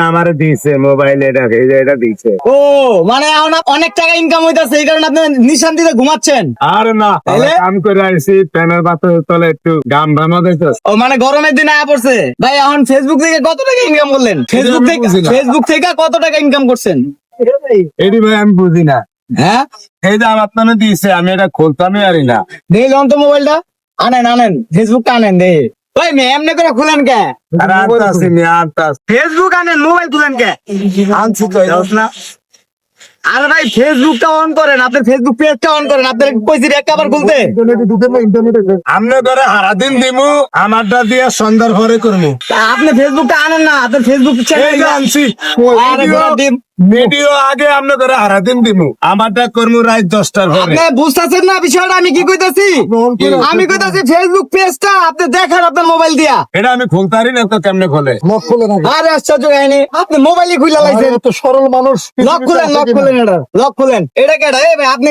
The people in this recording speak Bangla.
আমার দিছে মোবাইল, এটা দিছে। ও মানে এখন অনেক টাকা ইনকাম হইতাছে, এই কারণে আপনি নিঃশান্তিতে ঘুমাচ্ছেন। আর না, তাইলে? কাম করে আইছি, ফ্যানের বাতাসের তলে একটু গাম ভামা দিতেছে। ও মানে গরমের দিনে আয়া পড়ছে। ভাই এখন ফেসবুক থেকে কত টাকা ইনকাম করলেন? ফেসবুক থেকে কত টাকা ইনকাম করছেন? এটি ভাই আমি বুঝি না। হ্যাঁ এই যে আমার তানে দিছে, আমি এটা খুলতামই আরি না। দেখি লন তো মোবাইলটা, আনেন ফেসবুকটা আনেন দে। ওই মেয়ে এমনি করে খুলেন কে? আর আনতাছি নি, আনতাছি। ফেসবুক আনেন, মোবাইল খুলেন কে? আনছি তো, যাস না। আরে ভাই ফেসবুকটা অন করেন, আপনার ফেসবুক পেজটা অন করেন। আপনার কইছি একটা আবার খুলতে। আমনে করে হারাদিন দিমু, আমারটা দিয়ে সন্ধ্যার পরে করমু। তা আপনি ফেসবুকটা আনেন না, আপনার ফেসবুক এই যে আনছি। আরে ঘোড়ার ডিম। ভিডিও আগে আমনে করে হারাদিন দিমু, আমারটা করমু রাত 10টার পরে। আপনি বুঝতেছেন না বিষয়টা আমি কি কইতাছি? আমি কইতাছি ফেসবুক পেজটা আপনি দেখেন আপনার মোবাইল দিয়া। এটা আমি খুলতারি না তো, কেমনে খোলে? আরে আশ্চর্য কাহিনী, আপনি মোবাইলই খুলে লাইছেন। সরল মানুষ। লক খুলেন এটা, লক খুলেন। এটা কেডা? এই ভাই আপনি